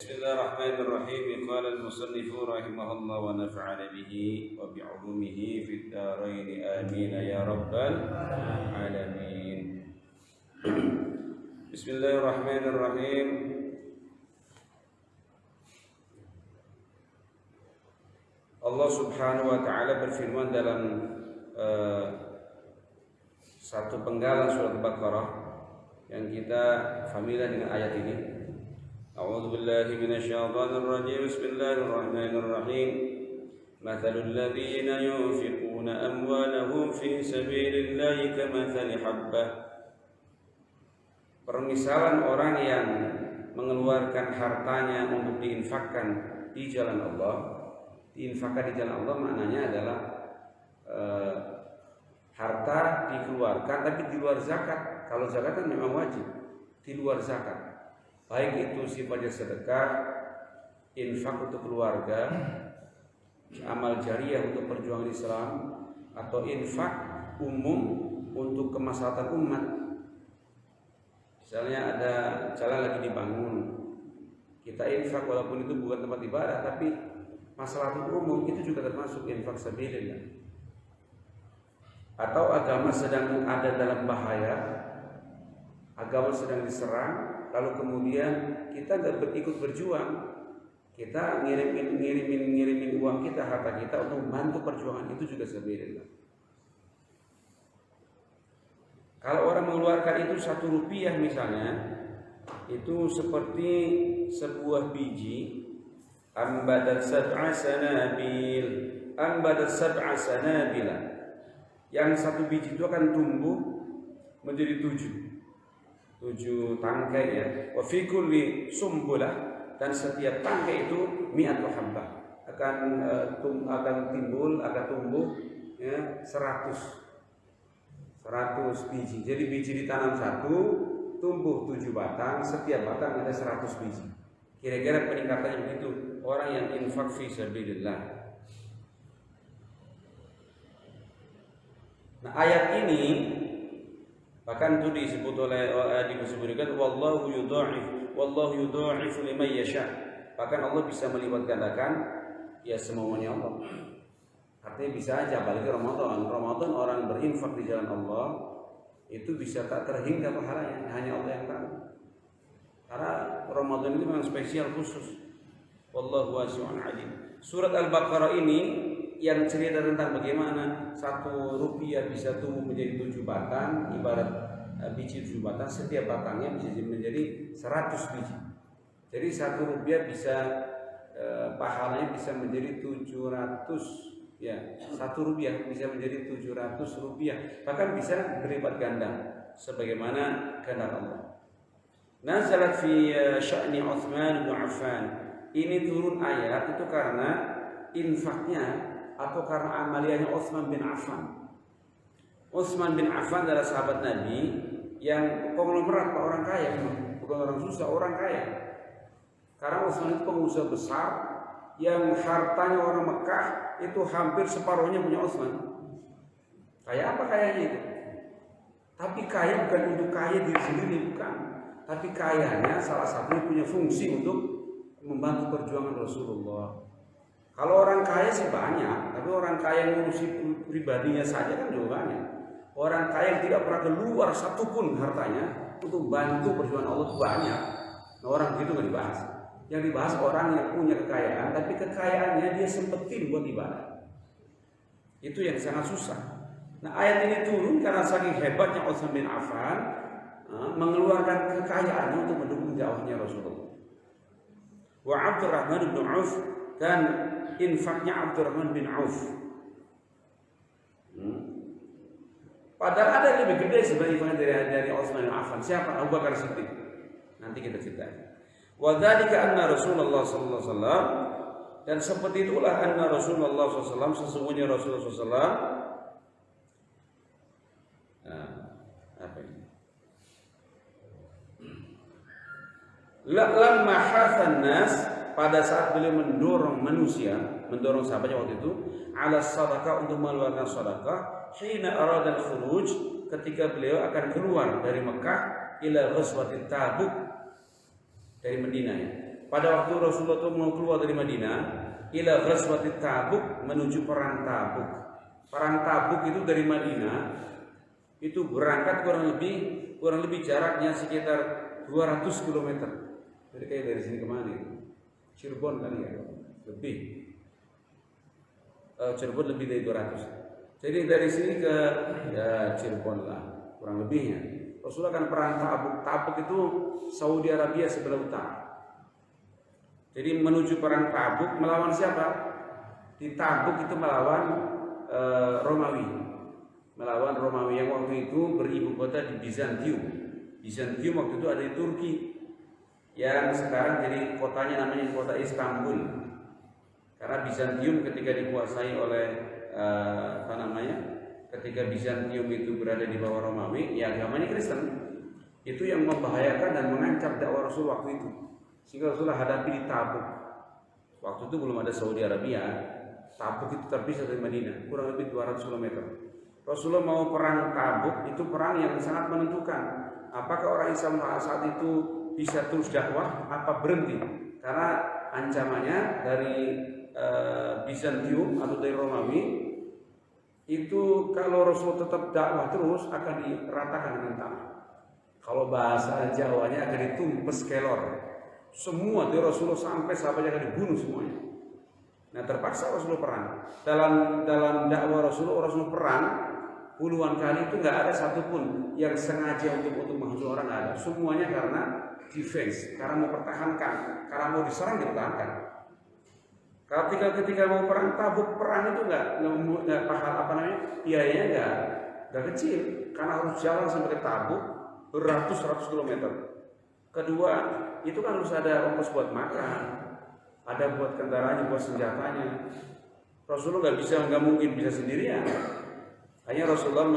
Bismillahirrahmanirrahim. Qala al-musannif rahimahullah wa nafa'ana bihi wa bi'ulumihi fid dharain amin ya rabbal alamin. Bismillahirrahmanirrahim. Allah Subhanahu wa taala berfirman dalam satu penggalan surat Al-Baqarah yang kita familiar dengan ayat ini. A'udzu billahi minasyaitonir rajim. Bismillahirrahmanirrahim. Mathalul ladzina yunfiquna amwalahum fi sabilillahi kamathali habbah. Permisalan orang yang mengeluarkan hartanya untuk diinfakkan di jalan Allah. Diinfakkan di jalan Allah maknanya adalah harta dikeluarkan tapi di luar zakat. Kalau zakat kan memang wajib, di luar zakat. Baik itu sifatnya sedekah, infak untuk keluarga, amal jariah untuk perjuangan Islam, atau infak umum untuk kemaslahatan umat. Misalnya ada jalan lagi dibangun, kita infak walaupun itu bukan tempat ibadah, tapi maslahat umum itu juga termasuk infak sabilillah. Atau agama sedang ada dalam bahaya, agama sedang diserang, lalu kemudian kita nggak ikut berjuang, kita ngirimin uang kita, harta kita untuk membantu perjuangan, itu juga sabilillah. Kalau orang mengeluarkan itu 1 rupiah misalnya, itu seperti sebuah biji ambadat sab'a sanabila, yang 1 biji itu akan tumbuh menjadi 7 tangkai ya. Wa fi kulli sumbulah, dan setiap tangkai itu mi'atu habbah, akan tumbuh ya 100 biji. Jadi biji ditanam 1, tumbuh 7 batang, setiap batang ada 100 biji. Kira-kira peningkatannya begitu orang yang infak fi sabilillah. Nah, ayat ini bahkan itu disebutkan wallahu yudha'if liman yasha. Bahkan Allah bisa melipat gandakan ya semaunya Allah. Artinya bisa aja balik ke Ramadan orang berinfak di jalan Allah itu bisa tak terhingga pahalanya, hanya Allah yang tahu. Karena Ramadan itu memang spesial khusus. Wallahu wasi'un alim. Surat Al-Baqarah ini yang cerita tentang bagaimana 1 rupiah bisa tumbuh menjadi 7 batang, ibarat biji 7 batang, setiap batangnya bisa menjadi 100 biji. Jadi 1 rupiah bisa pahalanya bisa menjadi 700 ya, 1 rupiah bisa menjadi 700 rupiah, bahkan bisa berlipat ganda sebagaimana kehendak Allah. Nazalat fi sya'ni Utsman bin Affan. Ini turun ayat itu karena infaknya atau karena amaliyahnya Utsman bin Affan. Utsman bin Affan adalah sahabat Nabi yang konglomerat, orang kaya, bukan orang susah, orang kaya. Karena Utsman itu pengusaha besar yang hartanya orang Mekah itu hampir separuhnya punya Utsman. Kaya apa kayanya itu? Tapi kaya bukan untuk kaya diri sendiri, bukan. Tapi kayanya salah satunya punya fungsi untuk membantu perjuangan Rasulullah. Kalau orang kaya sih banyak, tapi orang kaya yang ngurusi pribadinya saja kan juga banyak. Orang kaya yang tidak pernah keluar satupun hartanya untuk bantu perjuangan Allah banyak. Nah, orang begitu nggak dibahas. Yang dibahas orang yang punya kekayaan, tapi kekayaannya dia sempetin buat ibadah. Itu yang sangat susah. Nah, ayat ini turun karena saking hebatnya Utsman bin Affan mengeluarkan kekayaannya untuk mendukung dakwahnya Rasulullah. Wa Abdurrahman bin Auf, dan infaknya Abdurrahman bin Auf. Padahal ada yang lebih gede sebenarnya dari Utsman bin Affan. Siapa? Abu Bakar Siddiq. Nanti kita ceritakan. Wa dzalika anna Rasulullah sallallahu alaihi wasallam, dan seperti itulah anna Rasulullah sallallahu alaihi wasallam, sesungguhnya Rasulullah sallallahu alaihi wasallam lamma hasan nas, pada saat beliau mendorong manusia, mendorong sahabatnya waktu itu ala sadaqah, untuk mengeluarkan sedekah, hina arada al-khuruj, ketika beliau akan keluar dari Mekah ila ghazwatit Tabuk, dari Madinah ya. pada waktu Rasulullah itu mau keluar dari Madinah, ila ghazwati Tabuk, menuju perang Tabuk. Perang Tabuk itu dari Madinah itu berangkat kurang lebih jaraknya sekitar 200 km. Jadi kayak dari sini kemana itu? Cirebon kali ya, lebih. Cirebon lebih dari 200. Jadi dari sini ke Cirebon lah, kurang lebihnya. Rasulullah kan perang Tabuk. Tabuk itu Saudi Arabia sebelah utara. Jadi menuju perang Tabuk melawan siapa? Di Tabuk itu melawan Romawi. Melawan Romawi yang waktu itu beribu kota di Bizantium. Bizantium waktu itu ada di Turki. Yang sekarang jadi kotanya namanya kota Istanbul. Karena Bizantium ketika dikuasai oleh ketika Bizantium itu berada di bawah Romawi, ya agamanya Kristen. Itu yang membahayakan dan mengancam dakwah Rasul waktu itu. Sehingga Rasulullah hadapi di Tabuk. Waktu itu belum ada Saudi Arabia. Tabuk itu terpisah dari Madinah, kurang lebih 200 km. Rasulullah mau perang Tabuk, itu perang yang sangat menentukan. Apakah orang Islam saat itu bisa terus dakwah, apa berhenti? Karena ancamannya dari Bizantium atau dari Romawi itu kalau Rasul tetap dakwah terus akan diratakan dengan tanah. Kalau bahasa Jawanya akan ditumpes kelor. Semua di Rasulullah sampai sahabatnya akan dibunuh semuanya. Nah terpaksa Rasulullah perang. Dalam dakwah Rasulullah perang puluhan kali itu nggak ada satupun yang sengaja untuk menghancurkan orang, nggak ada. Semuanya karena defense, karena mau pertahankan, karena mau diserang dipertahankan. Kalau ketika mau perang Tabuk, perang itu nggak pahal biayanya nggak kecil, karena harus jalan sampai ke Tabuk beratus-ratus kilometer. Kedua, itu kan harus ada ongkos buat makan, ada buat kendaraannya, buat senjatanya. Rasulullah nggak mungkin bisa sendirian. Hanya Rasulullah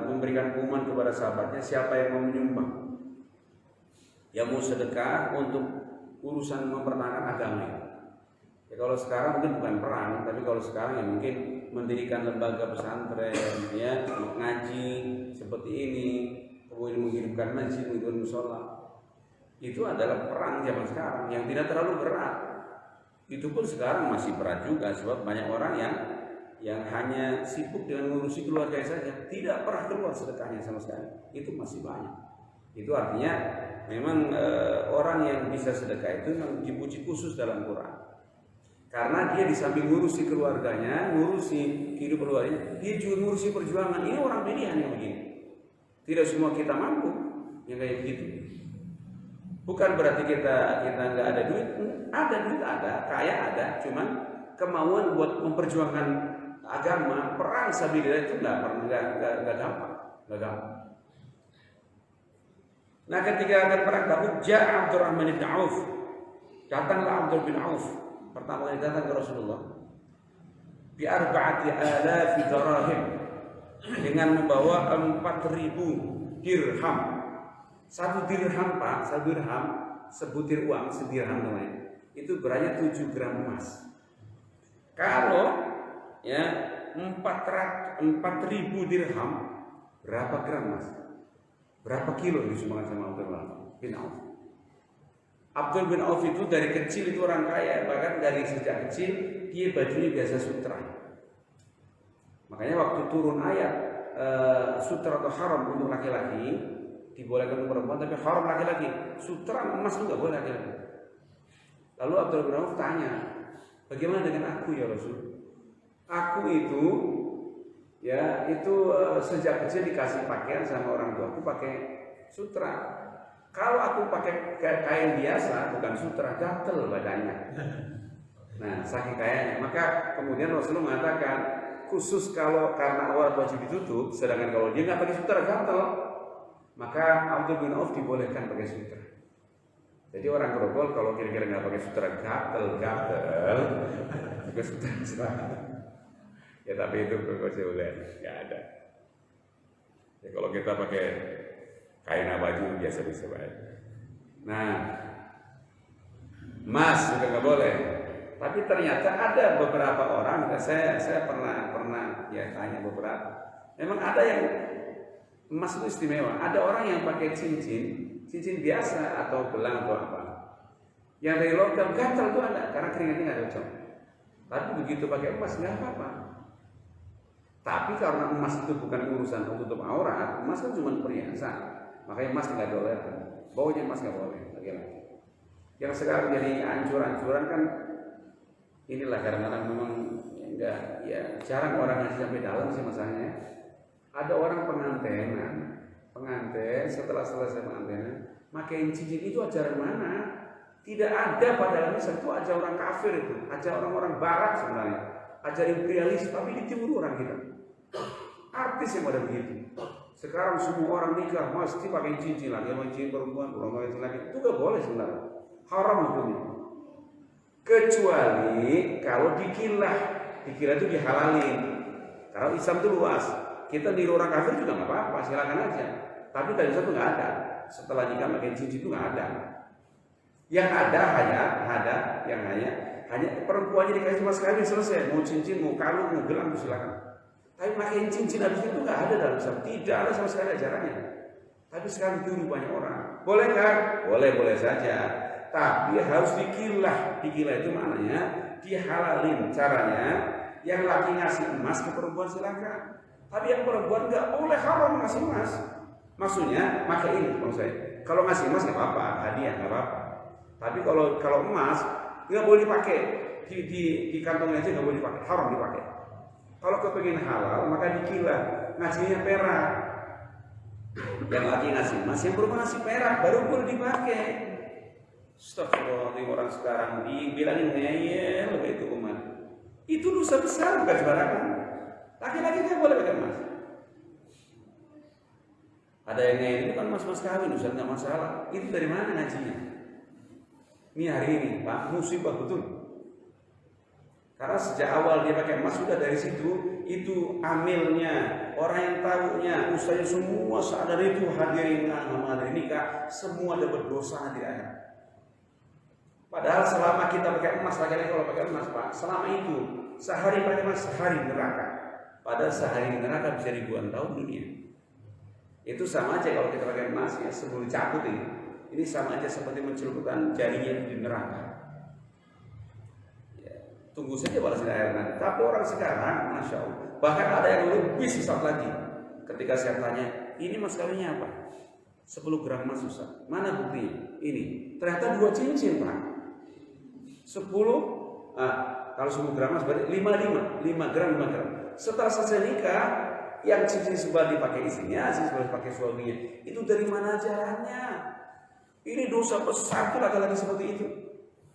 memberikan pengumuman kepada sahabatnya, siapa yang mau menyumbang, yang mau sedekah untuk urusan mempertahankan agama. Ya, kalau sekarang mungkin bukan perang, tapi kalau sekarang ya mungkin mendirikan lembaga pesantren, ya ngaji seperti ini, kemudian menghidupkan masjid, menghidupkan musola. Itu adalah perang zaman sekarang yang tidak terlalu berat. Itu pun sekarang masih berat juga, sebab banyak orang yang hanya sibuk dengan mengurusi keluarga saja, tidak pernah keluar sedekahnya sama sekali. Itu masih banyak. Itu artinya memang orang yang bisa sedekah itu memang dipuji khusus dalam Quran. Karena dia di samping ngurusi keluarganya, ngurusi kehidupan keluarganya, dia juga ngurusi perjuangan. Ini orang pilihan yang begini. Tidak semua kita mampu yang kayak begitu. Bukan berarti kita nggak ada duit, ada, kaya ada, cuman kemauan buat memperjuangkan agama, perang sabilillah itu nggak gampang. Nah, ketika akan perang Tabuk, ja'a Abdurrahman bin Auf. Datanglah Abdurrahman bin Auf. Pertama kali datang ke Rasulullah. Bi 4,000 dirham, dengan membawa 4.000 dirham. Satu dirham, Pak, sebutir uang, sedirham namanya. Itu beratnya 7 gram emas. Kalau ya 4.000 dirham berapa gram mas? Berapa kilo disumbangkan sama Abdurrahman bin Auf? Abdul bin Auf itu dari kecil itu orang kaya, bahkan dari sejak kecil dia bajunya biasa sutra. Makanya waktu turun ayat sutra atau haram untuk laki-laki, dibolehkan untuk perempuan, tapi haram laki-laki. Sutra emas itu nggak boleh laki-laki. Lalu Abdul bin Auf tanya, bagaimana dengan aku ya Rasul? Aku itu sejak kecil dikasih pakaian sama orang tua, aku pakai sutra. Kalau aku pakai kain biasa, bukan sutra, gatel badannya. Nah, saking kayanya. Maka kemudian Rasulullah mengatakan, khusus kalau karena awal wajib ditutup, sedangkan kalau dia nggak pakai sutra gatel, maka Abdul bin Auf dibolehkan pakai sutra. Jadi orang Grogol kalau kira-kira nggak pakai sutra gatel, pakai sutra. Ya tapi itu kekecualian, nggak ada. Ya kalau kita pakai kain baju biasa-biasa baik. Nah, emas juga nggak boleh. Tapi ternyata ada beberapa orang, saya pernah ya tanya beberapa. Memang ada yang emas itu istimewa. Ada orang yang pakai cincin biasa atau gelang atau apa. Yang dari logam gatal itu ada, karena keringatnya nggak cocok. Tapi begitu pakai emas nggak apa-apa. Tapi karena emas itu bukan urusan untuk tutup aurat, emas kan cuma perhiasan, makanya emas nggak boleh. Baunya emas nggak boleh lagi-lagi. Yang sekarang jadi ancuran-ancuran kan inilah kadang-kadang memang enggak, ya jarang orang ngasih sampai dalam sih masalahnya. Ada orang pengantin setelah selesai pengantinan makain cincin, itu ajaran mana? Tidak ada pada Islam, itu ajaran orang kafir, itu ajaran orang-orang barat sebenarnya, ajaran imperialis, tapi ditiru orang kita. Artis yang pada begitu. Sekarang semua orang nikah mesti pakai cincin lagi, sama cincin perempuan lagi, itu gak boleh sebenarnya, haram hukumnya. Kecuali kalau dikilah itu dihalalin. Kalau Islam itu luas, kita niru orang kafir juga nggak apa-apa, silakan aja. Tapi dari Islam itu nggak ada. Setelah nikah pakai cincin itu nggak ada. Yang ada hanya perempuannya dikasih mas kawin selesai. Mau cincin, mau kalung, mau gelang, silakan. Tapi pakai cincin habis itu nggak ada dalam Islam. Tidak ada sama sekali ajarannya. Tapi sekarang dulu banyak orang. Boleh kan? Boleh saja. Tapi harus dikilah. Dikilah itu maknanya dihalalin. Caranya yang laki ngasih emas ke perempuan silakan. Tapi yang perempuan nggak boleh, haram ngasih emas. Maksudnya pakai ini maksud saya. Kalau ngasih emas nggak apa-apa, hadiah nggak apa-apa. Tapi kalau emas nggak boleh dipakai di kantongnya aja, nggak boleh dipakai, haram dipakai. Kalau kepengen halal maka dikilah, ngasihnya perak. Yang laki ngasih emas, yang perempuan ngasih perak, baru boleh dipakai. Astagfirullah, orang sekarang dibilangin ngeyel itu umat. Itu dosa besar, bukan sembarangan. Laki-laki nggak boleh pakai emas. Ada yang ngeyel itu kan mas kawin, Ustaz, nggak masalah. Itu dari mana ngajinya? Ini hari ini, Pak, musibah betul. Karena sejak awal dia pakai emas sudah dari situ, itu amilnya, orang yang tahunya, ustaznya semua sadar itu hadirin nikah, semua dapat dosa di akhirat. Padahal selama kita pakai emas, lagi-lagi kalau pakai emas, Pak, selama itu sehari pakai emas, sehari neraka. Padahal sehari neraka bisa ribuan tahun dunia. Itu sama aja kalau kita pakai emas ya, sebelum cabut ini. Ini sama aja seperti mencelupkan jarinya di neraka. Ya, tunggu saja balas di akhirat nanti. Tapi orang sekarang, masya Allah, bahkan ada yang lebih sesat lagi. Ketika saya tanya, ini mas kawinnya apa? 10 gram emas, Ustaz. Mana buktinya? Ini. Ternyata 2 cincin, Pak. 10, kalau 10 gram emas berarti 5 gram. Setelah selesai nikah, yang cincin sebelah dipakai istrinya, cincin sebelah dipakai suaminya. Itu dari mana ajarannya? Ini dosa besar tuh laki-laki seperti itu.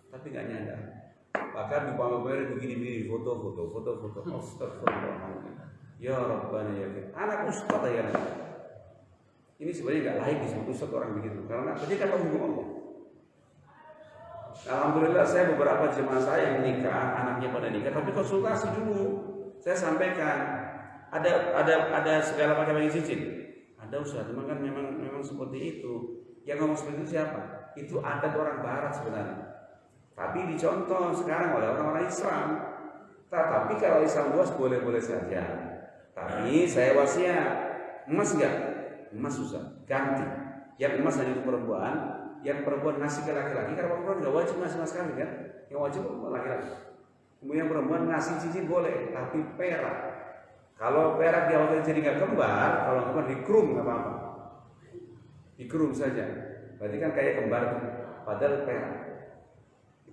Tapi nggak nyadar. Bahkan di pamer begini foto. Astagfirullahaladzim. Ya Rabbana ya Allah. Anak ustaz ya. Ini sebenarnya nggak layak disebut ustaz orang begitu. Karena dia kata hukum Allah. Alhamdulillah saya beberapa jemaah saya yang nikah, anaknya pada nikah, tapi konsultasi dulu. Saya sampaikan ada segala macam yang cincin. Ada Ustaz, kan memang seperti itu. Yang ngomong seperti itu siapa? Itu adat orang barat sebenarnya. Tapi dicontoh sekarang oleh orang-orang Islam. Tapi kalau Islam luas boleh-boleh saja. Tapi saya wasiat, emas enggak? Emas susah, ganti. Yang emas hanya untuk perempuan, yang perempuan ngasih ke laki-laki. Karena perempuan enggak wajib ngasih emas kawin kan? Yang wajib laki-laki. Kemudian perempuan ngasih cincin boleh, tapi perak. Kalau perak di awal jadi nggak kembar, kalau kembar dikrum nggak apa-apa. Dikrum saja. Berarti kan kayak kembar tuh. Padahal perak.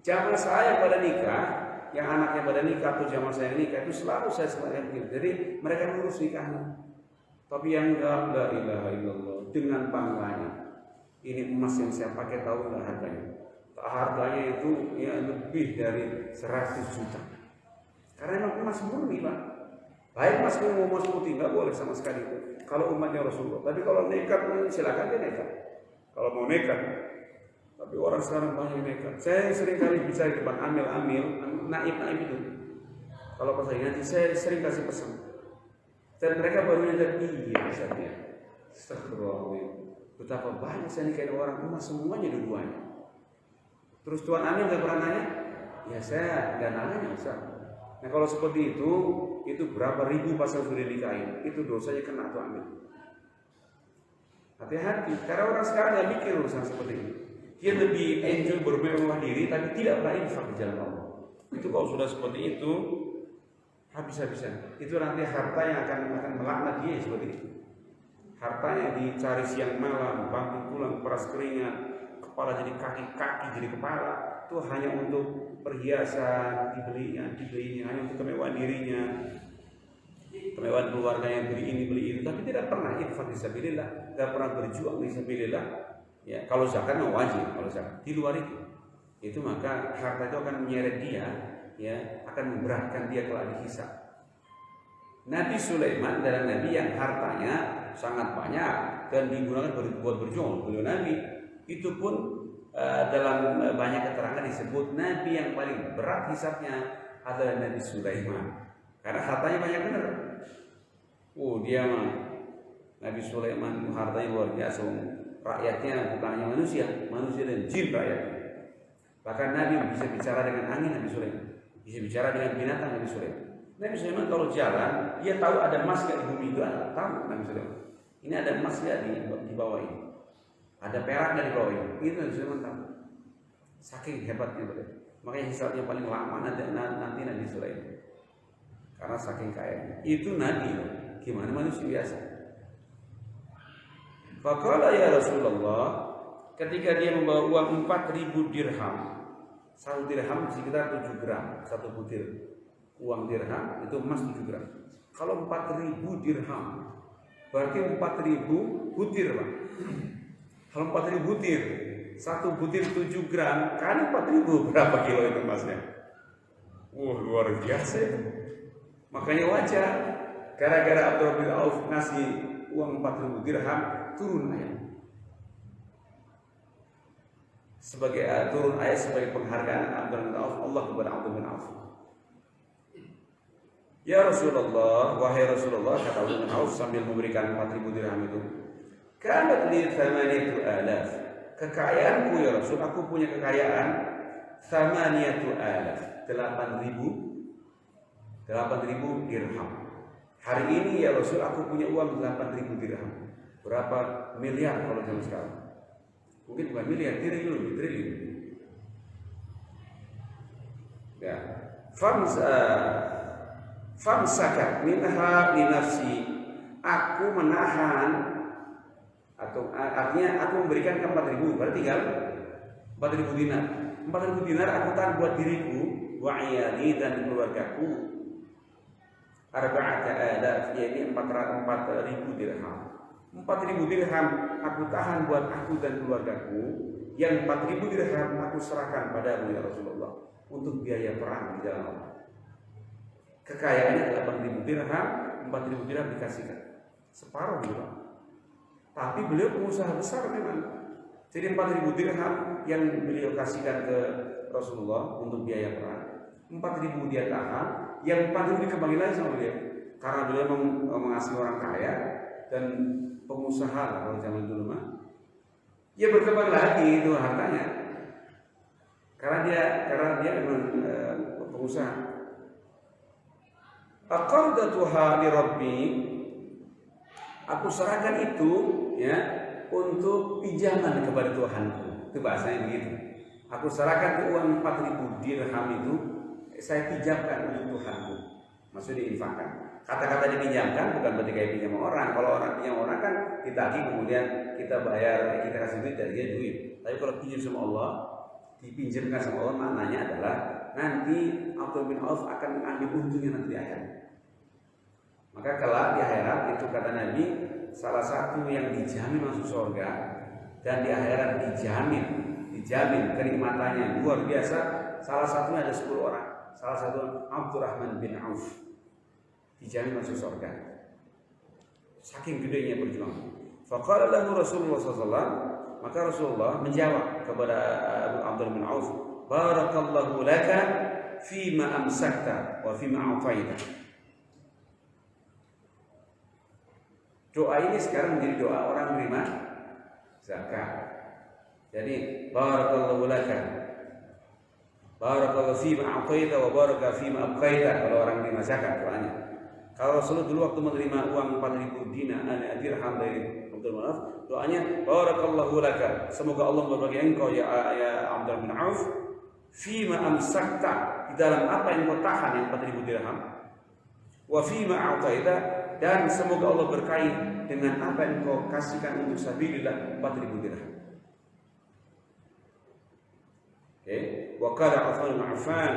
Jamaah saya pada nikah, yang anaknya pada nikah atau jamaah saya nikah itu selalu saya sebenarnya begini. Jadi mereka ngurus nikahnya. Tapi yang enggak, la ilaha illallah, dengan bangganya. Ini emas yang saya pakai, tahu nggak harganya? Harganya itu ya lebih dari 100 juta. Karena memang emas murni, Pak. Baik mas mau emas putih nggak boleh sama sekali. Kalau umatnya Rasulullah. Tapi kalau nekat silakan dia nekat. Kalau mau nekat. Tapi orang sekarang banyak nekat. Saya sering kali bicara di depan amil, naib itu. Kalau pas lagi nanti saya sering kasih pesan. Dan mereka baru nyadar, iya misalnya. Astagfirullahaladzim. Betapa banyak saya nikahin orang emas semuanya dua-duanya. Terus Tuan Amil nggak pernah nanya? Ya saya nggak nanya Ustaz. Nah kalau seperti itu berapa ribu pasal sudah dinikahin, itu dosanya kena Tuan Amil. Hati-hati, karena orang sekarang nggak mikir urusan seperti ini. Dia lebih enjoy bermewah diri, tapi tidak pernah infak di jalan Allah. Itu kalau sudah seperti itu, habis-habisan. Itu nanti harta yang akan melaknat dia seperti itu. Hartanya dicari siang malam, bangkit pulang, peras keringat, kepala jadi kaki jadi kepala. Itu hanya untuk perhiasan, dibelinya, hanya untuk kemewahan dirinya, kemewahan keluarganya, beli ini, beli itu. Tapi tidak pernah infak fisabilillah, tidak pernah berjuang fisabilillah. Ya, kalau zakat wajib, kalau zakat di luar itu maka harta itu akan menyeret dia, ya, akan memberatkan dia kalau dihisab. Nabi Sulaiman adalah nabi yang hartanya sangat banyak dan digunakan buat berjuang. Beliau nabi itu pun dalam banyak keterangan disebut nabi yang paling berat hisabnya adalah Nabi Sulaiman karena hartanya banyak benar. Dia Nabi Sulaiman hartanya luar biasa. Rakyatnya bukan hanya manusia dan jin rakyatnya. Bahkan Nabi bisa bicara dengan angin, Nabi Sulaiman bisa bicara dengan binatang. Nabi Sulaiman kalau jalan, dia tahu ada emas di bumi itu, tahu Nabi Sulaiman. Ini ada emas di bawah ini, ada perak di bawah ini. Itu Nabi Sulaiman tahu. Saking hebatnya beliau. Makanya hisabnya paling lama nanti Nabi Sulaiman. Karena saking kayanya. Itu Nabi, gimana manusia biasa. Faqala ya Rasulullah, ketika dia membawa uang 4.000 dirham. 1 dirham sekitar 7 gram, 1 butir. Uang dirham itu emas 7 gram. Kalau 4.000 dirham berarti 4.000 butir, Pak. Kalau 4.000 butir, 1 butir 7 gram kali 4.000 berapa kilo itu emasnya? Luar biasa itu. Makanya wajar gara-gara Abdurrahman bin Auf ngasih uang 4.000 dirham, turun ayat. Turun ayat sebagai penghargaan Abdurrahman bin Auf, Allah kepada Abdurrahman bin Auf. Ya Rasulullah, wahai Rasulullah, kata Abdurrahman bin Auf sambil memberikan 4.000 dirham itu. Kanat li 8,000. Kekayaanku ya Rasul, aku punya kekayaan 8,000. 8.000 dirham. Hari ini ya Rasul, aku punya uang 8.000 dirham. Berapa miliar kalau zaman sekarang? Mungkin bukan miliar, triliun. Ya. Famsakat minha li nafsi. Aku menahan, atau artinya aku memberikan ke 4.000, berarti tinggal 4.000 dinar. 4.000 dinar aku tahan buat diriku, wa iyali dan keluargaku. 4,000, yaitu 4.000 dirham. 4.000 dirham aku tahan buat aku dan keluargaku. Yang 4.000 dirham aku serahkan padamu ya Rasulullah untuk biaya perang di jalan Allah. Kekayaannya 8.000 dirham, 4.000 dirham dikasihkan. Separuh juga. Tapi beliau pengusaha besar memang. Jadi 4.000 dirham yang beliau kasihkan ke Rasulullah untuk biaya perang. 4.000 dia tahan, yang 4.000 dikembali lagi sama beliau. Karena beliau mengasihi orang kaya dan pengusaha kalau zaman dulu mah. Ya berkembang lagi itu hartanya. Karena dia memang pengusaha. Aqardatuha li Rabbi. Aku serahkan itu ya untuk pinjaman kepada Tuhanku. Itu bahasanya begitu. Aku serahkan uang 4.000 dirham itu saya pinjamkan untuk Tuhanku. Maksudnya diinfakkan. Kata-kata dipinjamkan bukan berarti kayak pinjam orang. Kalau orang pinjam orang kan ditagih kemudian kita bayar, kita kasih duit dari dia duit. Tapi kalau pinjam sama Allah, dipinjamkan sama Allah, maknanya adalah nanti Abdurrahman bin Auf akan mengambil untungnya nanti di akhirat. Maka kelak di akhirat itu kata Nabi, salah satu yang dijamin masuk surga dan di akhirat dijamin kenikmatannya luar biasa. Salah satunya ada 10 orang. Salah satu Abdurrahman bin Auf dijamin masuk surga. Saking gedenya perjuangan. Faqala lahu Rasulullah SAW, maka Rasulullah menjawab kepada Abdurrahman bin Auf, barakallahu laka fima amsakta wa fima a'taita. Doa ini sekarang menjadi doa orang menerima zakat. Jadi barakallahu laka, barakallahu fima a'taita wa baraka fima abqaita, kalau orang menerima zakat doanya. Kalau Rasulullah dulu waktu menerima uang 4.000 dirham dari Abdul bin Auf, doanya barakallahu laka, semoga Allah memberkahi engkau ya Abdul bin Auf, fima amsakta, di dalam apa yang kau tahan yang 4.000 dirham, wa fima a'taita, dan semoga Allah berkahi dengan apa yang kau kasihkan untuk sabilillah 4.000 dirham. Oke, wa qala Utsman bin Affan,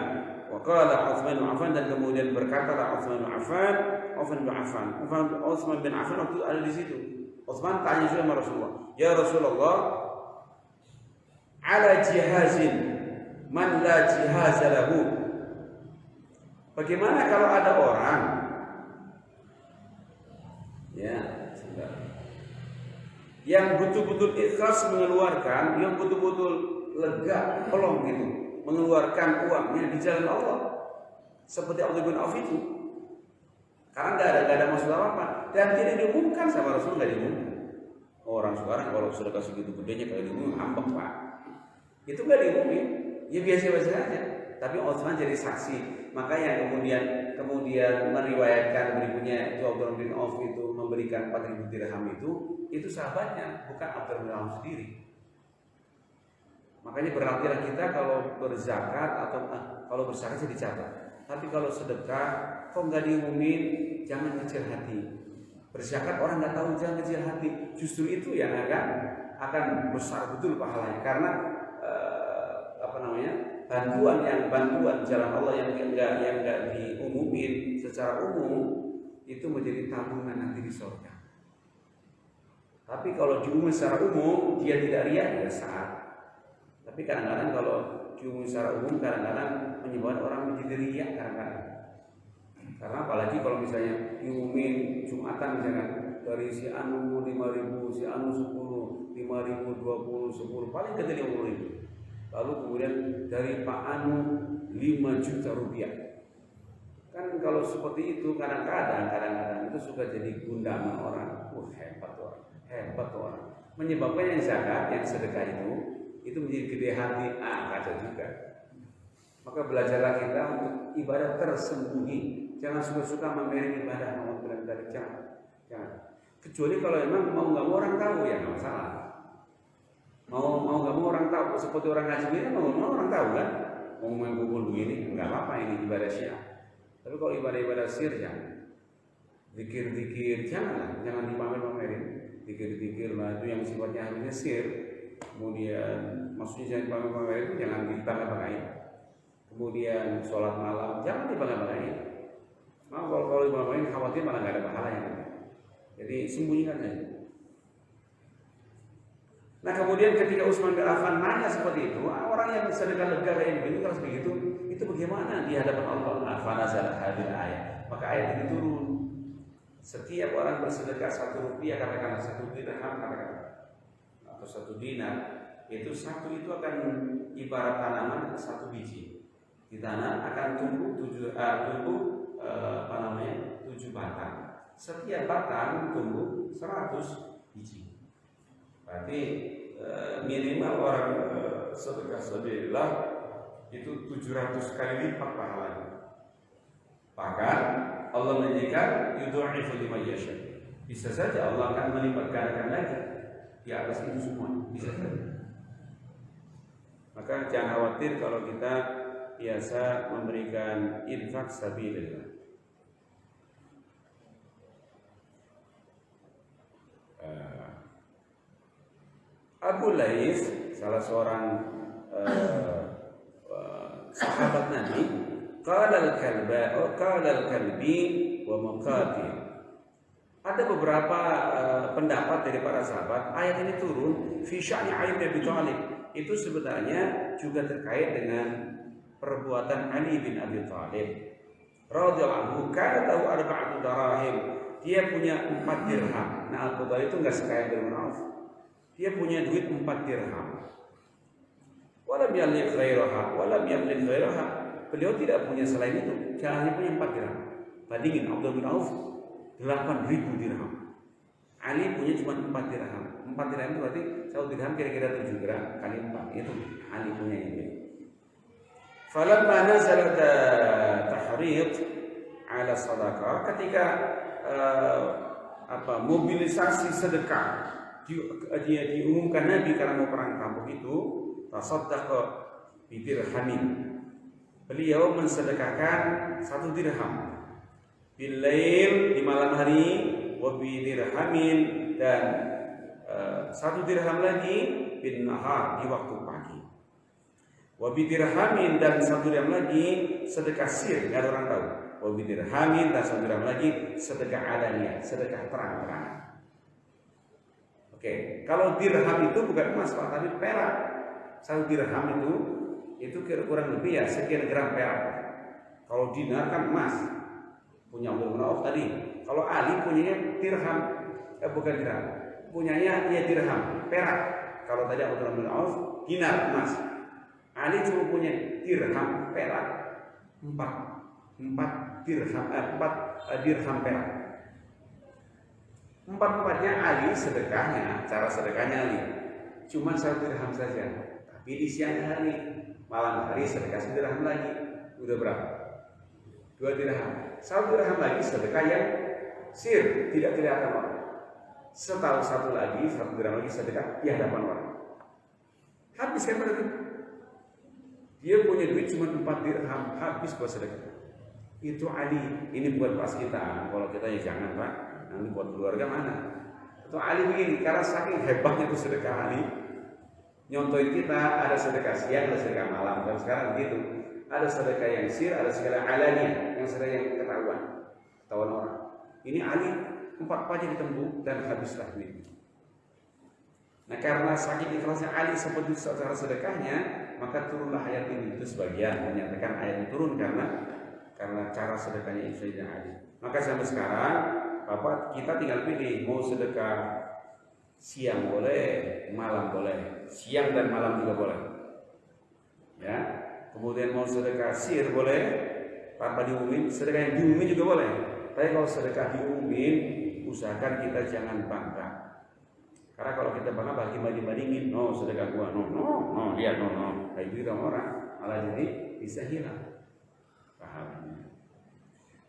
wa qala Utsman bin Affan, dan kemudian berkatalah Utsman bin Affan, Utsman bin Affan waktu ada di situ. Utsman tanya juga sama Rasulullah, "Ya Rasulullah, ala jihazin man la jihaz lahu." Bagaimana kalau ada orang yang betul-betul ikhlas mengeluarkan, yang betul-betul lega, pelong gitu, mengeluarkan uangnya di jalan Allah, seperti Abdul bin Auf itu, karena nggak ada maksud apa-apa dan tidak diumumkan sama Rasul, nggak diumumkan. Orang sekarang kalau sudah kasih gitu gedenya kayak diumum, ambek Pak, itu nggak diumumin, ya biasa-biasa aja. Tapi Utsman jadi saksi, makanya kemudian meriwayatkan berikutnya itu Abdul bin Auf itu memberikan 4.000 dirham itu sahabatnya, bukan Abdul bin Auf sendiri. Makanya berhati-hatilah kita kalau berzakat atau kalau berzakat sih dicatat. Tapi kalau sedekah kok nggak diumumin, jangan kecil hati. Berzakat orang nggak tahu, jangan kecil hati. Justru itu yang akan besar betul pahalanya, karena bantuan jalan Allah yang enggak diumumin secara umum itu menjadi tabungan nanti di surga. Tapi kalau diumumin secara umum dia tidak riya, ya sah. Tapi kadang-kadang kalau diumumin secara umum kadang-kadang menyebabkan orang menjadi riya kadang-kadang. Karena apalagi kalau misalnya diumumin Jumatan misalkan dari si anu 5.000, si anu 10, 5.000, 20, 10, paling gede 50.000. Lalu kemudian dari Pak Anu 5 juta rupiah. Kan kalau seperti itu kadang-kadang itu suka jadi gundahan orang. Hebat orang. Menyebabkan yang zakat, yang sedekah itu menjadi gede hati, kacau juga. Maka belajarlah kita untuk ibadah tersembunyi. Jangan suka-suka memamerin ibadah, mau benar-benar jangan. Kecuali kalau memang mau nggak mau orang tahu, ya nggak masalah. Mau nggak mau orang tahu, seperti orang ngaji ini mau orang tahu kan, mau main kumpul begini nggak apa-apa, ini ibadah syiar. Tapi kalau ibadah syiar jangan, zikir jangan dipamer-pamerin, zikir lah itu yang sifatnya harusnya syiar. Kemudian maksudnya jangan dipamer-pamerin, jangan dibangga-banggain. Kemudian sholat malam jangan dibangga-banggain. Kalau dibangga-banggain khawatir malah nggak ada pahalanya. Jadi sembunyikan saja. Nah kemudian ketika Utsman bin Affan nanya seperti itu, orang yang sedekah lega kayak begitu, kalau begitu, itu bagaimana di hadapan Allah? Fanazal hadil ayat. Maka ayat ini turun. Setiap orang bersedekah 1 rupiah, katakanlah 1 dirham, katakanlah, atau 1 dinar, itu satu itu akan ibarat tanaman 1 biji. Ditanam akan tumbuh 7 batang. Setiap batang tumbuh 100 biji. Berarti minimal orang sedekah sabilillah itu 700 kali lipat pahalanya. Bahkan Allah menjadikan yudha'ifu liman yasha. Bisa saja Allah akan melipat gandakan lagi di atas itu semua. Bisa saja. Maka jangan khawatir kalau kita biasa memberikan infak sabilillah. Abu Laith, salah seorang sahabat Nabi, qala al-kalbi wa muqatil. Ada beberapa pendapat dari para sahabat, ayat ini turun fi sya'ni Ali bin Abi Thalib. Itu sebenarnya juga terkait dengan perbuatan Ali bin Abi Thalib radhiyallahu anhu. Kana lahu arba'atu darahim. Dia punya 4 dirham. Nah, Abu Thalib itu enggak sekaya Abdul bin Auf. Dia punya duit 4 dirham. Walam yamlik ghairaha. Beliau tidak punya selain itu. Hanya punya 4 dirham. Bandingin Abdul bin Auf 8.000 dirham. Ali punya cuma 4 dirham. 4 dirham itu berarti 1 dirham kira-kira 7 gram kali 4. Itu Ali punya ini. Falamma nazalat tahrid ala sadaqah, ketika mobilisasi sedekah dia diumumkan Nabi karena mau perang kampung itu, tasaddaqa bi dirhamin. Beliau mensedekahkan 1 dirham bil lail di malam hari, wa bi dirhamin dan 1 dirham lagi bin nahar di waktu pagi. Wa bi dirhamin dan 1 dirham lagi sedekah sir, enggak ada orang tahu. Wa bi dirhamin dan 1 dirham lagi sedekah alaniyah, sedekah terang-terangan. Oke, kalau dirham itu bukan emas Pak, tapi perak. 1 dirham itu kurang lebih ya sekian gram perak. Kalau dinar kan emas, punya Abdul bin Auf tadi. Kalau Ali punyanya dirham, bukan dirham, punyanya ya dirham perak. Kalau tadi Abdul bin Auf dinar emas, Ali cuma punya dirham perak 4 dirham perak. 4-4-nya Ali sedekahnya, cara sedekahnya Ali cuma 1 dirham saja. Tapi di siang hari, malam hari sedekah 1 dirham lagi. Udah berapa? 2 dirham. 1 dirham lagi sedekah yang sir, tidak kelihatan orang. Setahu 1 dirham lagi sedekah di hadapan orang. Habis kan berarti? Dia punya duit cuma 4 dirham, habis buat sedekah. Itu Ali. Ini buat pas kita. Kalau kita ya jangan Pak. Nanti buat keluarga mana? Itu Ali begini, karena saking hebatnya itu sedekah Ali. Nyontohin kita, ada sedekah siang, ada sedekah malam. Dan sekarang begitu, ada sedekah yang sir, ada sedekah alaniah, yang sedekah yang ketahuan orang. Ini Ali 4 pagi ditempuh dan habislah duit. Nah karena saking ikhlasnya Ali seperti cara sedekahnya, maka turunlah ayat ini. Itu sebagian menyatakan ayat ini turun karena cara sedekahnya Sayyidina Ali. Maka sampai sekarang kita tinggal pilih, mau sedekah siang boleh, malam boleh, siang dan malam juga boleh. Ya, kemudian mau sedekah sir boleh, tanpa diumumin, sedekah yang diumumin juga boleh. Tapi kalau sedekah diumumin, usahakan kita jangan bangga. Karena kalau kita bangga, bagi-bandingin, no sedekah gua, no, lihat, no, kayak gitu orang, malah jadi bisa hilang. Paham?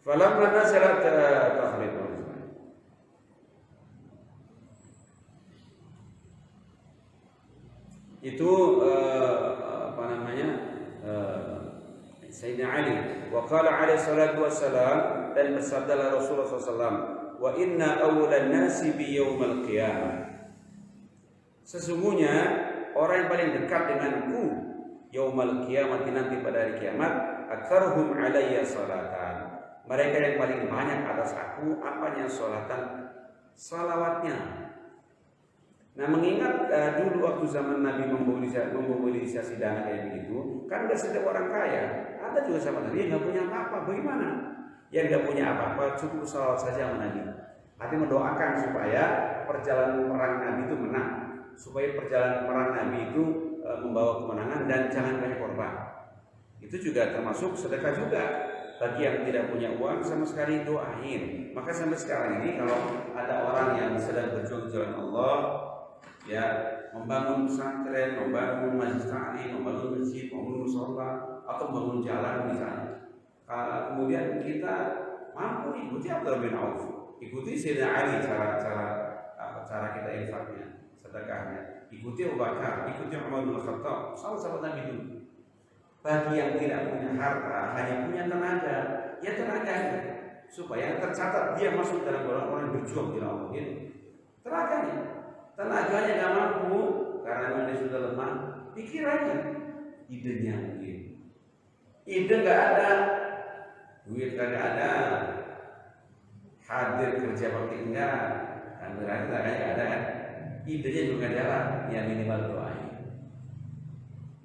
Falamma nazalat tahlil. Itu Sayyidina Ali. Wa qala alaihi salatu wassalam, dan bersabdalah Rasulullah SAW, wa inna awwalan nasi bi yaumil qiyamah. Sesungguhnya orang yang paling dekat denganku yaumil qiyamah, nanti pada hari kiamat, aktsaruhum alayya salatan. Mereka yang paling banyak atas aku apanya? Salawatnya. Nah mengingat dulu waktu zaman Nabi memobilisasi dana kayak begitu, kan nggak setiap orang kaya, ada juga sama Nabi yang nggak punya apa-apa. Bagaimana? Yang nggak punya apa-apa cukup salawat saja sama Nabi. Artinya mendoakan supaya perjalanan perang Nabi itu menang, supaya perjalanan perang Nabi itu membawa kemenangan dan jangan banyak korban. Itu juga termasuk sedekah juga. Bagi yang tidak punya uang sama sekali doain. Maka sampai sekarang ini kalau ada orang yang sedang berjuang jalan Allah, ya membangun pesantren, membangun majelis taklim, membangun masjid, membangun musola, atau membangun jalan misalnya. Kemudian kita mampu ikuti Abdul bin Auf, ikuti Sayyidina Ali cara kita infaknya, sedekahnya, ikuti Abu Bakar, ikuti Umar bin Khattab, sahabat Nabi dulu. Bagi yang tidak punya harta, hanya punya tenaga, ya tenaganya, supaya tercatat dia masuk dalam orang-orang berjuang di Allah. Tenaganya nggak mampu karena dia sudah lemah, pikirannya, idenya mungkin, ide nggak ada, duit nggak ada, hadir kerja bakti enggak, kan berarti tenaganya nggak ada kan, idenya juga nggak jalan, ya minimal doa.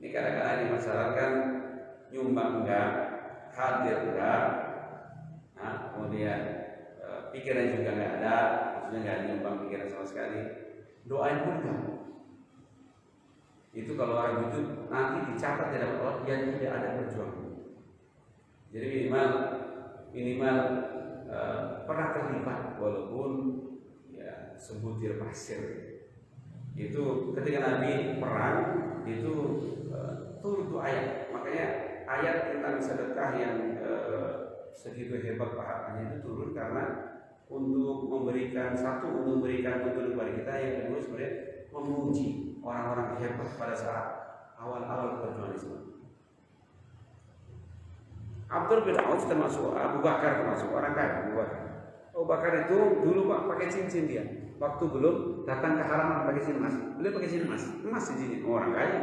Ini kadang-kadang di masyarakat nyumbang enggak, hadir enggak, nah, kemudian pikiran juga enggak ada, maksudnya enggak nyumbang pikiran sama sekali, doain pun enggak. Itu kalau orang itu nanti dicatat di dalam Allah yang tidak ada perjuangan. Jadi minimal pernah terlibat walaupun ya sebutir pasir. Itu ketika Nabi perang itu turun tuh ayat. Makanya ayat tentang sedekah yang segitu hebat pahalanya itu turun karena untuk memberikan tuntunan kepada kita, yang kedua sebenarnya memuji orang-orang hebat pada saat awal-awal perjuangan Islam. Abdul bin Auf termasuk, Abu Bakar termasuk orang kaya. Abu Bakar itu dulu Pak pakai cincin dia. Waktu belum datang ke haraman pakai cincin emas. Beliau pakai cincin emas cincin orang kaya.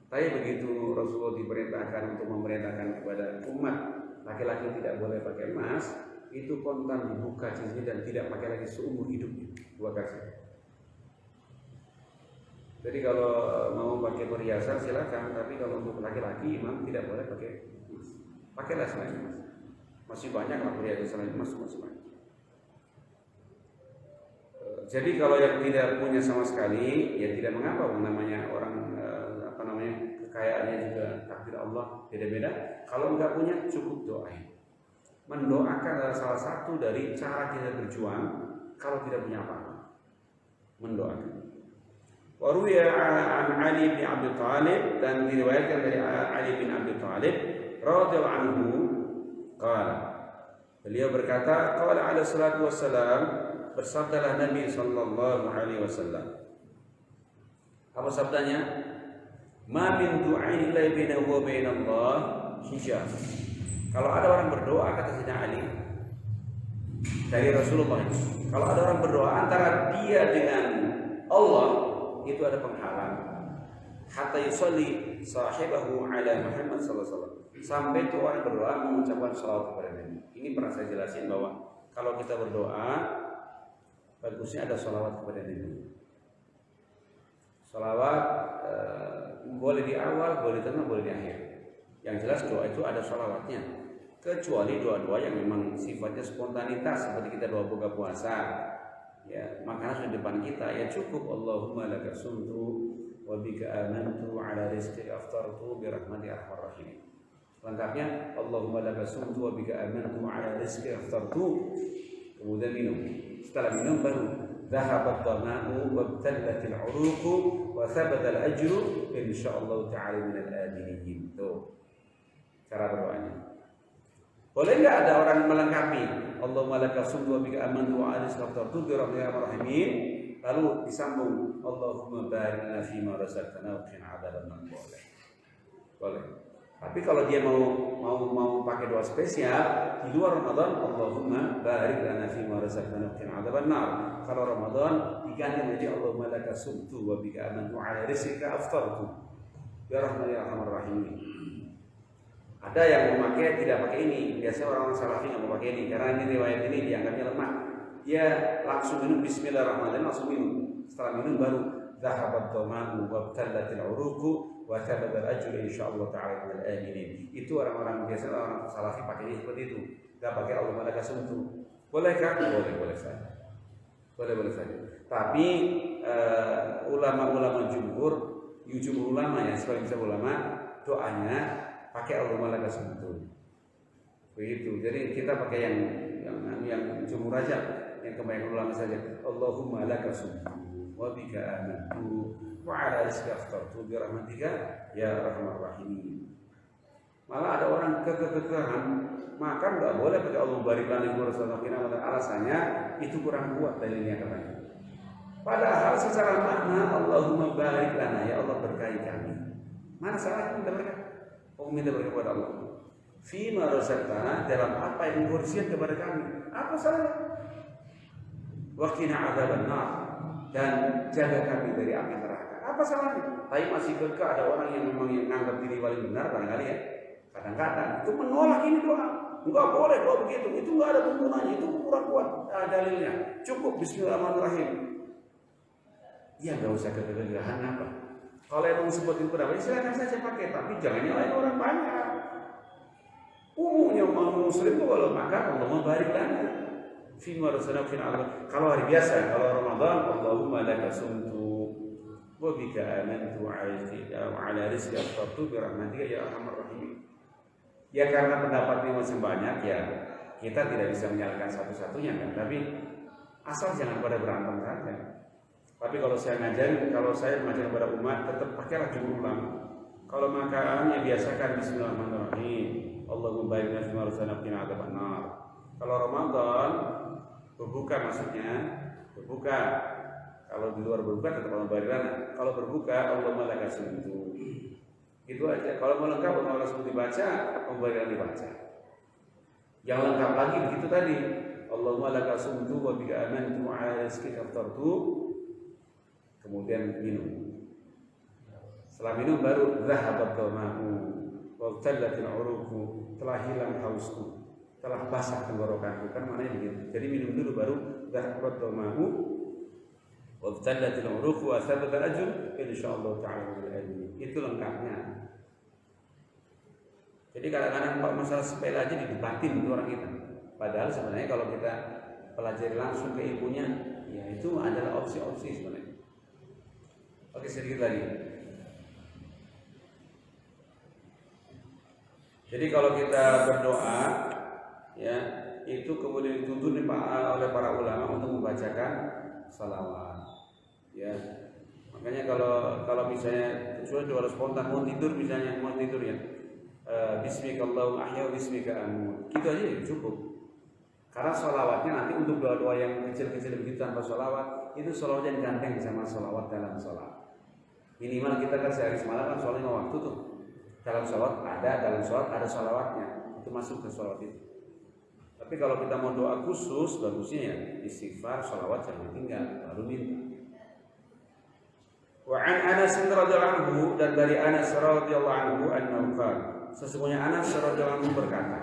Tapi begitu Rasulullah diperintahkan untuk memerintahkan kepada umat laki-laki tidak boleh pakai emas, itu kontan dibuka cincin dan tidak pakai lagi seumur hidupnya. Dua kali. Jadi kalau mau pakai perhiasan silakan, tapi kalau untuk laki-laki imam tidak boleh pakai emas. Pakailah selain emas. Masih banyak lah perhiasan selain emas, masih banyak. Jadi kalau yang tidak punya sama sekali, ya tidak mengapa. Namanya orang kekayaannya juga takdir Allah beda-beda. Kalau enggak punya, cukup doain. Mendoakan adalah salah satu dari cara kita berjuang. Kalau tidak punya apa-apa, mendoakan. Waruya an Ali bin Abi Thalib, dan diriwayatkan dari Ali bin Abi Thalib radhiyallahu anhu, qala, beliau berkata, qala alaihi salatu wassalam, bersabdalah Nabi sallallahu alaihi wasallam. Apa sabdanya? Ma min du'ain illa bainahu wa bainallah hijab. Kalau ada orang berdoa, kata Sayyidina Ali dari Rasulullah, kalau ada orang berdoa antara dia dengan Allah, itu ada penghalang. Hatta yusalli sahibahu ala Muhammad sallallahu alaihi wasallam. Sampai itu orang berdoa mengucapkan salawat kepada Nabi. Ini pernah saya jelasin bahwa kalau kita berdoa, bagusnya ada salawat kepada Nabi. Salawat boleh di awal, boleh di tengah, boleh di akhir. Yang jelas doa itu ada salawatnya. Kecuali doa-doa yang memang sifatnya spontanitas, seperti kita doa buka puasa, ya makanan sudah di depan kita, ya cukup Allahumma laka sumtu wa bika amantu ala rizqi aftartu bi rahmati arhamar rahimin. Lengkapnya Allahumma laka sumtu wa bika amantu ala rizqi aftartu. Kemudian minum. Setelah minum baru dhahabat dhama'u wa btallatil 'uruqu wa thabata al-ajru insyaallah ta'ala minal aminin. Tuh cara berdoanya. Boleh enggak ada orang melengkapi Allahumma laka sumtu wa bika amantu ala rizqi aftartu bi rahmati arhamar rahimin, lalu disambung Allahumma barik lana fima razaqtana wa qina adzabannar. Boleh. Tapi kalau dia mau pakai doa spesial di luar Ramadan, Allahumma barik lana fima razaqtana wa qina adzabannar. Kalau Ramadan diganti menjadi Allahumma laka sumtu wa bika amantu ala rizqika aftartu bi rahmati arhamar rahimin. Ada yang memakai tidak pakai ini. Biasanya orang-orang salafi nggak mau pakai ini karena ini riwayat ini dianggapnya lemah. Dia langsung minum Bismillahirrahmanirrahim, langsung minum. Setelah minum baru dhahabat dhama'u wa btallatil 'uruqu wa thabata al-ajru insyaallah ta'ala minal aminin. Itu orang-orang biasa, orang salafi pakai seperti itu. Enggak pakai Allahumma laka sumtu. Bolehkah? Boleh saja. Boleh saja. Tapi ulama-ulama jumhur ulama ya, sebagian ulama doanya pakai Allahumma laka sumtu. Begitu. Jadi kita pakai yang jumhur aja, yang kebanyakan ulama saja. Allahumma laka sumtu wa bika amantu wa ala rizqika aftartu bi rahmatika ya arhamar rahimin. Malah ada orang kekeh-kekehan makan enggak boleh pakai Allahumma barik lana wa razaqna, alasannya itu kurang kuat dalilnya katanya. Padahal secara makna Allahumma barik lana, ya Allah berkahi kami. Mana salahnya kita berkah? Minta berkah kepada Allah. Fima razaqtana, dalam apa yang Engkau berikan kepada kami. Apa salahnya? Wa qina adzabannar, dan jaga kami dari api neraka. Apa salahnya? Tapi masih kekeh ada orang yang memang menganggap diri paling benar barangkali ya. Kadang-kadang itu menolak ini doa. Enggak boleh doa begitu. Itu enggak ada tuntunannya, itu kurang kuat dalilnya. Cukup Bismillahirrahmanirrahim. Ya enggak usah kekeh-kekehan apa. Kalau emang seperti itu berapa, silakan saja pakai, tapi jangan nyalain orang banyak. Umumnya orang muslim itu kalau makan Allahumma barik lana fima razaqna fil Allah. Kalau hari biasa, kalau Ramadan Allahumma laka sumtu wa bika amantu ala rizqika aftartu bi rahmatika ya arhamar rahimin. Ya karena pendapatnya masih banyak ya, kita tidak bisa menyalahkan satu-satunya kan, tapi asal jangan pada berantem saja. Tapi kalau saya ngajarin, kalau saya mengajar kepada umat, tetap pakailah jumhur ulama. Kalau makannya biasakan Bismillahirrahmanirrahim. Allahumma barik lana fima razaqtana wa qina adzabannar. Kalau Ramadan berbuka maksudnya berbuka. Kalau di luar berbuka tetap Allah bariran. Kalau berbuka Allahumma laka sumtu. Itu aja. Kalau mau lengkap Allahumma laka sumtu dibaca, pembariran dibaca. Yang lengkap lagi begitu tadi. Allahumma laka sumtu wa bika amantu ala rizqika aftartu. Kemudian minum. Setelah minum baru dhahabat dhama'u wa tallatil uruqu, telah hilang hausku, telah basah tenggorokanku. Kan maknanya begitu. Jadi minum dulu baru dhahabat dhama'u wa tallatil uruqu wa thabata al-ajr insyaallah ta'ala bil ajri. Itu lengkapnya. Jadi kadang-kadang masalah sepele aja didebatin orang kita. Padahal sebenarnya kalau kita pelajari langsung ke ilmunya, ya itu adalah opsi-opsi sebenarnya. Oke, sedikit lagi. Jadi kalau kita berdoa, ya itu kemudian dituntut oleh para ulama untuk membacakan salawat. Ya, makanya kalau misalnya kecuali doa spontan mau tidur misalnya ya, Bismikallahumma ahya wa bismika amut. Gitu aja cukup. Karena salawatnya nanti untuk doa-doa yang kecil-kecil begitu tanpa salawat, itu salawatnya digandeng sama salawat dalam salat. Minimal kita kan sehari semalam kan sholat 5 waktu tuh. Dalam sholat ada salawatnya, itu masuk ke sholat itu. Tapi kalau kita mau doa khusus, bagusnya ya istighfar, salawat jangan tinggal, baru minta. Wa an Anas radhiyallahu anhu, dan dari Anas radhiyallahu anhu annahu qala, sesungguhnya Anas radhiyallahu anhu berkata,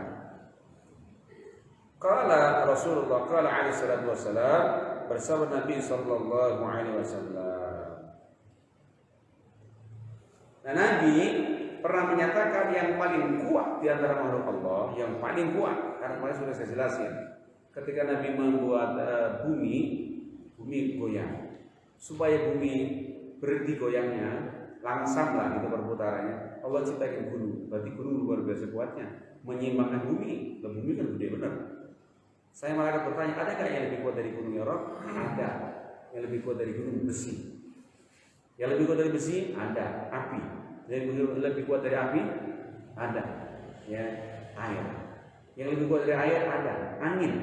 qala Rasulullah qala alaihi salatu wasallam, bersabda Nabi sallallahu alaihi wasallam. Nah, Nabi pernah menyatakan yang paling kuat di antara makhluk Allah, yang paling kuat, karena kemarin sudah saya jelasin. Ketika Nabi membuat bumi goyang, supaya bumi berhenti goyangnya, langsam lah gitu perputarannya. Allah ciptakan gunung, berarti gunung luar biasa kuatnya, menyeimbangkan bumi. Dan bumi kan gede benar. Saya malah bertanya, ada nggak yang lebih kuat dari gunung ya Rob? Ada. Yang lebih kuat dari gunung besi. Yang lebih kuat dari besi ada, api. Yang lebih kuat dari api ada, ya air. Yang lebih kuat dari air ada, angin.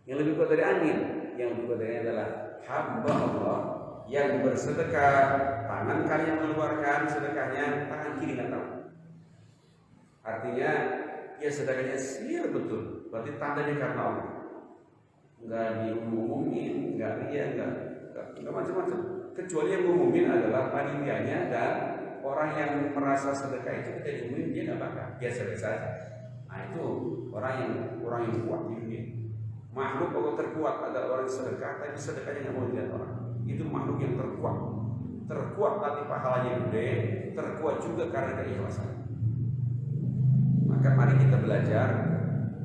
Yang lebih kuat dari angin, yang lebih kuat dari adalah hamba Allah yang bersedekah, tangan kalian yang mengeluarkan sedekahnya, tangan kiri nggak tahu. Artinya ya sedekahnya siar betul, berarti tandanya karena Allah. Nggak diumum-umumin, nggak macam-macam. Kecuali yang mengumumin adalah panitianya dan orang yang merasa sedekah itu kita diumumin, dia nggak bakal, biasa-biasa saja. Nah itu orang yang kuat di dunia. Makhluk kalau terkuat adalah orang yang sedekah, tapi sedekahnya nggak mau dilihat orang. Itu makhluk yang terkuat tapi pahalanya gede, terkuat juga karena keikhlasan. Maka mari kita belajar,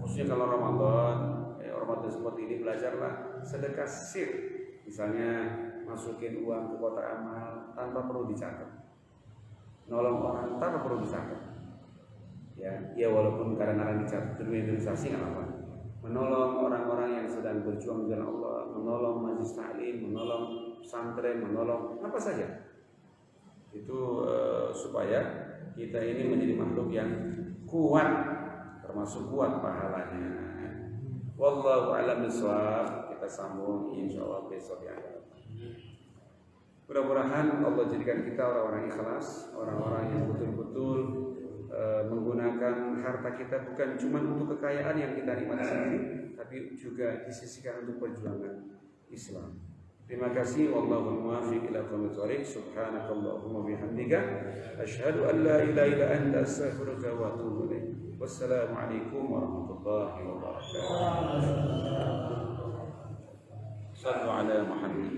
khususnya kalau Ramadan seperti ini, belajarlah sedekah sir. Misalnya masukin uang ke kotak amal tanpa perlu dicatat, nolong orang tanpa perlu dicatat. Ya walaupun kadang-kadang dicatat investasi nggak apa-apa. Menolong orang-orang yang sedang berjuang di jalan Allah, menolong majelis ta'lim, menolong pesantren, menolong apa saja. Itu supaya kita ini menjadi makhluk yang kuat, termasuk kuat pahalanya. Wallahu a'lam bishawab. Kita sambung insyaallah besok ya. Mudah-mudahan Allah jadikan kita orang-orang ikhlas, orang-orang yang betul-betul menggunakan harta kita bukan cuma untuk kekayaan yang kita nikmati sendiri, tapi juga disisihkan untuk perjuangan Islam. Terima kasih. Wallahu muwaffiq ila aqwamit thoriq. Subhanakallahumma bihamdika asyhadu an la ilaha illa anta astaghfiruka wa atubu ilaik. Wassalamualaikum warahmatullahi wabarakatuh. Sallu ala Muhammad.